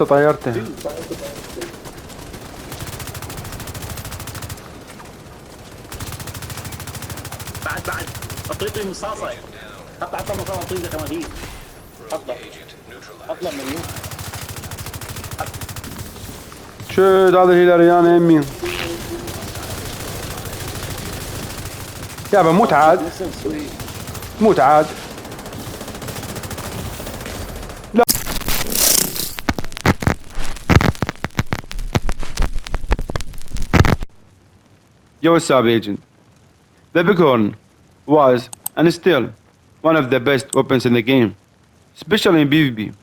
طيرته. بعد اطلق لي مصاصه. حط مصاصه اطلق لي كمان. اطلع من يوم. شو هذا الهيلاريان يمين يابا موت عاد. لا Yo, what's up, agent? The Bighorn was and is still one of the best weapons in the game, especially in PvP.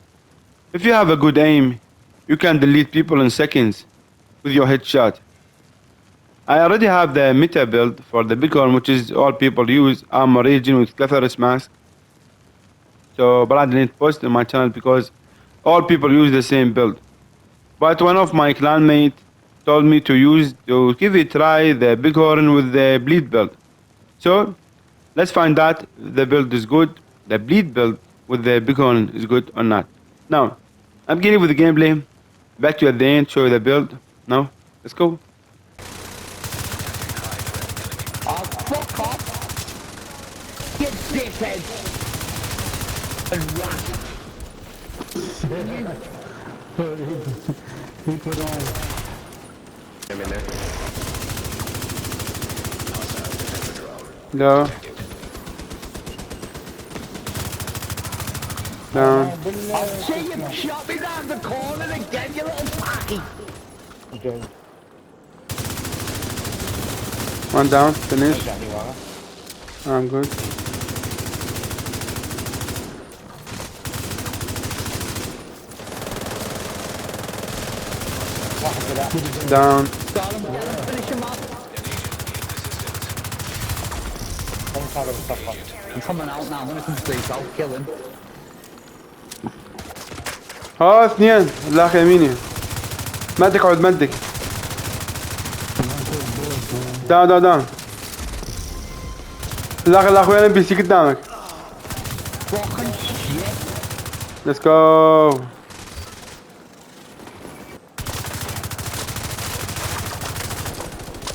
If you have a good aim, you can delete people in seconds with your headshot. I already have the meta build for the Bighorn, which is all people use. I'm a region with Clefairy mask. So, but I didn't post it on my channel because all people use the same build. But one of my clanmates told me to give it a try the Bighorn with the bleed build. So, let's find out if the build is good, the bleed build with the Bighorn is good or not. Now, I'm getting with the gameplay. Back to you at the end, show you the build. Now, let's go. Oh, fuck off! You dickhead! And run! He put on. I'm in there. No. Down. I'll see you shot me round the corner again, you little fucky! Okay. One down, finish. I'm good. Down. Finish him off! I'm coming out now, I'm gonna come straight out, kill him. ها اثنين الاخ يميني مدك عود مدك داون الاخ وين بي سي قدامك Fucking shit! ليتس جو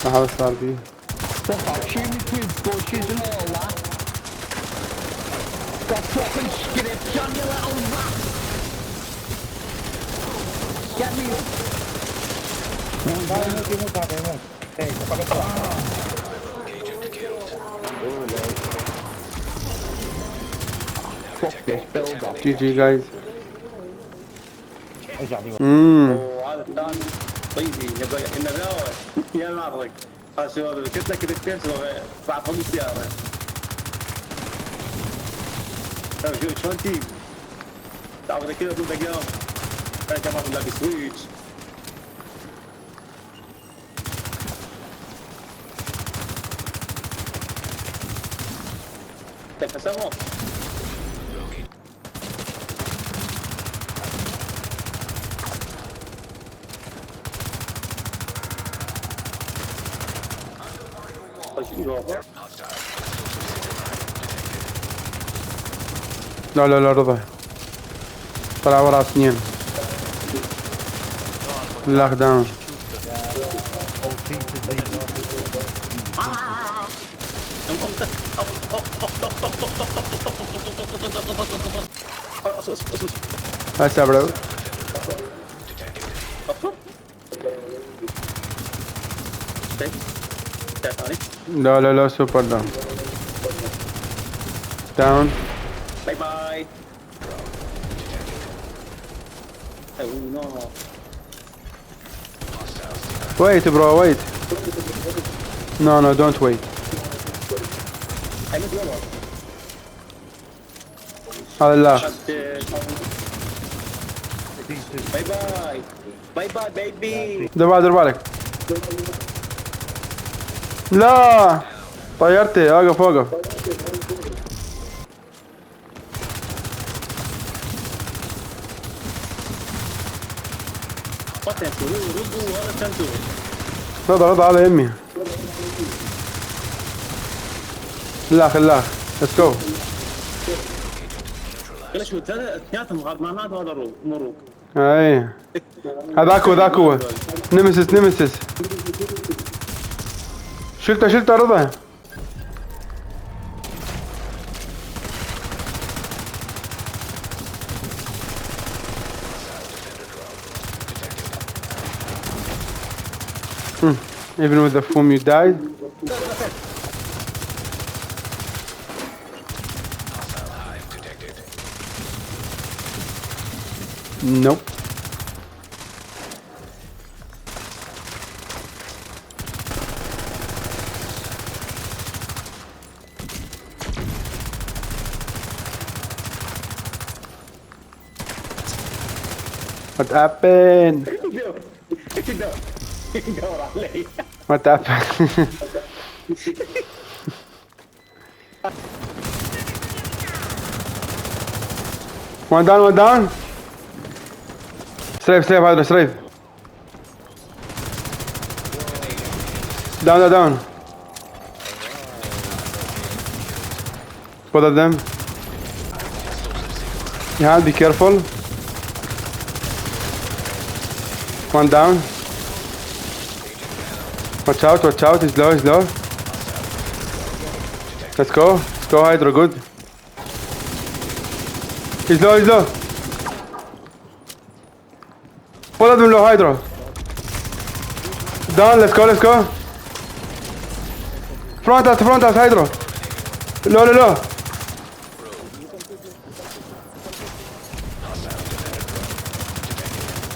هذا صار فيه Fuck off, shoot me through bushes and all that. Got fucking scripts on you little rat! Get me up! Fuck this build up. GG guys هذا الثاني طيبي يبغى النبلاوة يا معرق هذا شو هذا قلت لك الكتير بعد فوق السيارة شلون تجيب؟ تعرف كذا طول دقيقة انا كمان بلاقي سويتش تفسموا لا رضا طلع ورا اثنين الاخ داون هسه برو لا سوبر داون باي باي Oh no. Wait bro, wait. No, don't wait. هذا لا. باي باي. باي باي بيبي. دير بالك. لا طيرتي اوقف رضا على يمي الاخ let's go ليش هو اثنيناتهم غرمانات وهذا مروق. اي هذاك هو نمسس شلته رضا. Even with the foam you died. Nope. What happened? دور علي. What happened? One down. Strafe, Hydra, strafe. Down. Both of them. Yeah, be careful. One down. Watch out, he's low. Let's go, Hydra, good. He's low. Both of them low, Hydra. Down, let's go. Front us, Hydra. Low.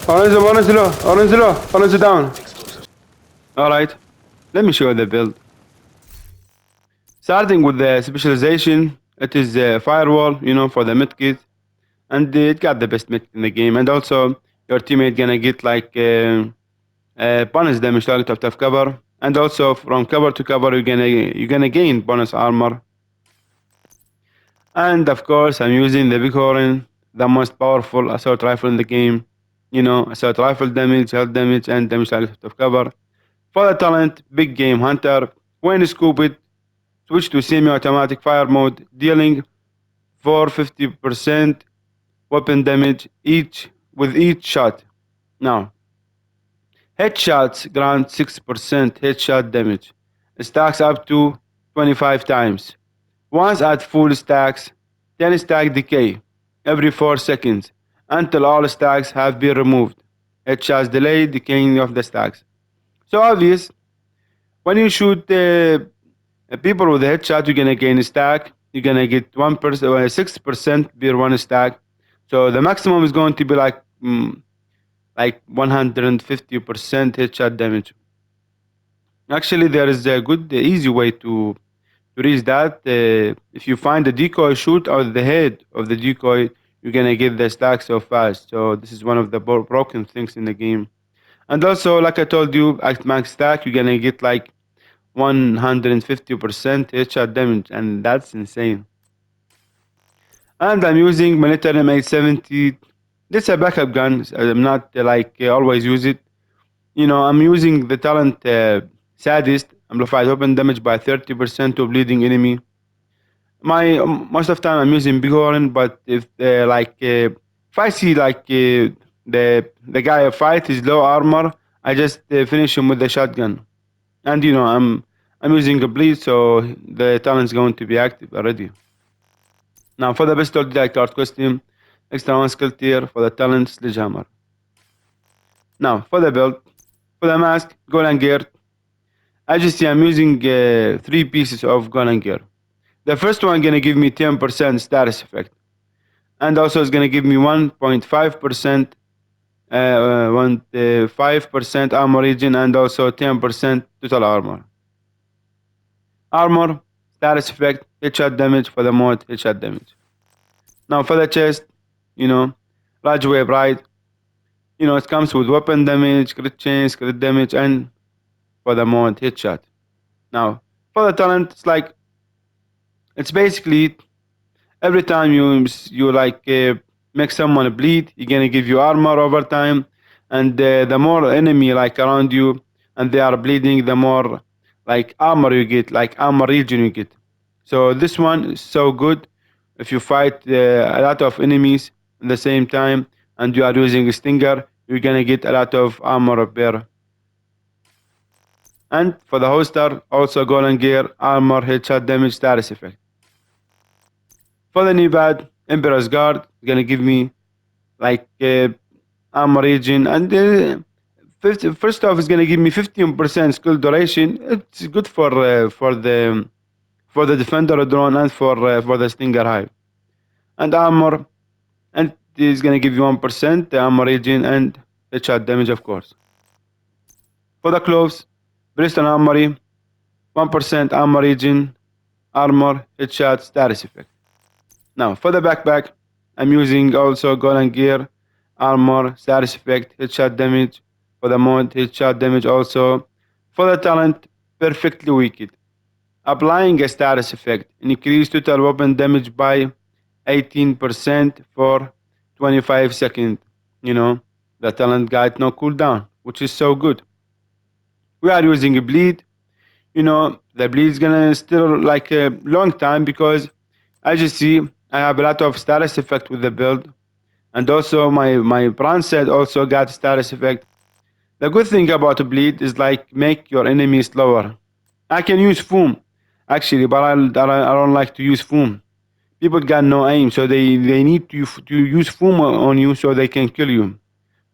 Orange down. Alright, let me show you the build. Starting with the specialization, it is a firewall, for the medkit, and it got the best medkit in the game. And also, your teammate gonna get like bonus damage target of tough cover, and also from cover to cover, you're gonna gain bonus armor. And of course, I'm using the Bighorn, the most powerful assault rifle in the game. Assault rifle damage, health damage, and damage target of cover. For the talent, Big Game Hunter. When scoped, switch to semi-automatic fire mode, dealing 450% weapon damage with each shot. Now, headshots grant 6% headshot damage. Stacks up to 25 times. Once at full stacks, 10 stack decay every 4 seconds until all stacks have been removed. Headshots delay decaying of the stacks. So obvious, when you shoot people with a headshot, you're gonna gain a stack. You're gonna get 6% per one stack. So the maximum is going to be like 150% headshot damage. Actually, there is a good, easy way to reach that. If you find the decoy, shoot out the head of the decoy, you're gonna get the stack so fast. So this is one of the broken things in the game. And also, like I told you, at max stack, you're gonna get like 150% headshot damage, and that's insane. And I'm using Military M870. This is a backup gun. I'm not always use it. I'm using the talent Sadist, amplified open damage by 30% to bleeding enemy. Most of the time I'm using Bighorn, but if I see the guy I fight is low armor, I just finish him with the shotgun. And I'm using a bleed, so the talent's going to be active already. Now for the pistol, like art costume, extra 1 skill tier. For the talent, sledgehammer. Now for the build, for the mask, golden gear. As you see, I'm using 3 pieces of golden gear. The first one gonna give me 10% status effect, and also it's gonna give me 1.5% 5% armor regen, and also 10% total armor. Armor, status effect, headshot damage. For the mod, headshot damage. Now for the chest, Rage Wave Ride. It comes with weapon damage, crit chance, crit damage, and for the mod, headshot. Now for the talent, it's basically every time you make someone bleed, you're gonna give you armor over time, and the more enemy around you and they are bleeding, the more armor you get, armor regen you get. So this one is so good if you fight a lot of enemies at the same time and you are using a stinger, you're gonna get a lot of armor repair. And for the holster, also golden gear, armor, headshot damage, status effect. For the knee pad, Emperor's Guard is gonna give me like armor regen, and first off, it's gonna give me 15% skill duration. It's good for the defender drone and for the stinger hive. And armor, and it's gonna give you 1% armor regen and headshot damage, of course. For the clothes, Bristol Armory, 1% armor regen, armor, headshot, status effect. Now for the backpack, I'm using also golden gear, armor, status effect, headshot damage. For the mod, headshot damage also. For the talent, perfectly wicked. Applying a status effect, increase total weapon damage by 18% for 25 seconds. You know, the talent got no cooldown, which is so good. We are using a bleed. You know, the bleed is gonna still like a long time because as you see, I have a lot of status effect with the build. And also my bronze set also got status effect. The good thing about a bleed is like make your enemy slower. I can use foam actually, but I don't like to use foam. People got no aim, so they need to use foam on you so they can kill you.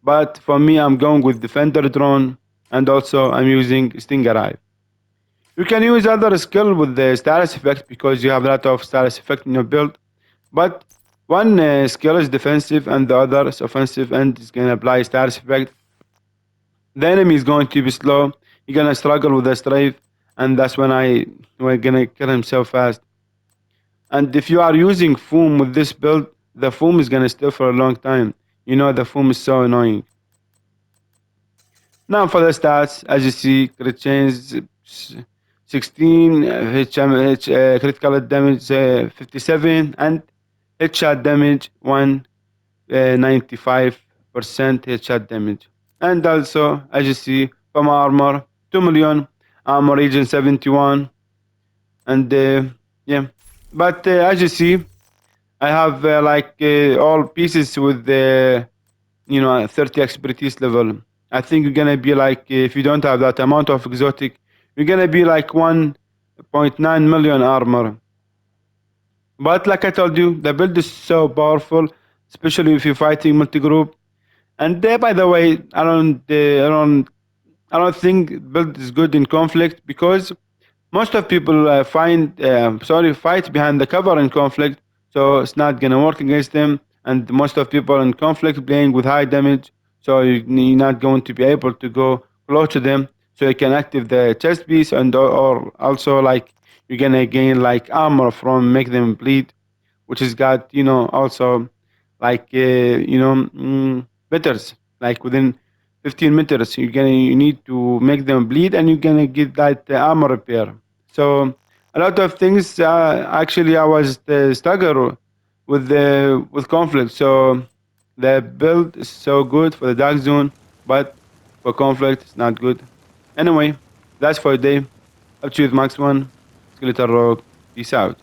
But for me, I'm going with defender drone, and also I'm using stinger hive. You can use other skill with the status effect because you have a lot of status effect in your build. But one skill is defensive and the other is offensive and it's gonna apply status effect. The enemy is going to be slow. You're gonna struggle with the strafe, and that's when we're gonna kill him so fast. And if you are using foam with this build, the foam is gonna stay for a long time. You know the foam is so annoying. Now for the stats, as you see, crit chance 16, critical damage 57, and headshot damage 95% headshot damage. And also, as you see, from armor 2 million, armor region 71, and yeah. But as you see, I have all pieces with the 30 expertise level. I think you're gonna be like, if you don't have that amount of exotic, you're gonna be like 1.9 million armor. But like I told you, the build is so powerful, especially if you're fighting multi-group. And by the way, I don't think build is good in conflict because most of people fight behind the cover in conflict, so it's not gonna work against them. And most of people in conflict playing with high damage, so you're not going to be able to go close to them. So you can active the chest piece, and or also like you're gonna gain like armor from make them bleed, which has got also like meters, like within 15 meters you need to make them bleed, and you're gonna get that armor repair. So a lot of things actually I was staggered with conflict. So the build is so good for the dark zone, but for conflict it's not good. Anyway, that's for today. Up to you with Max One, Skeletor Rogue. Peace out.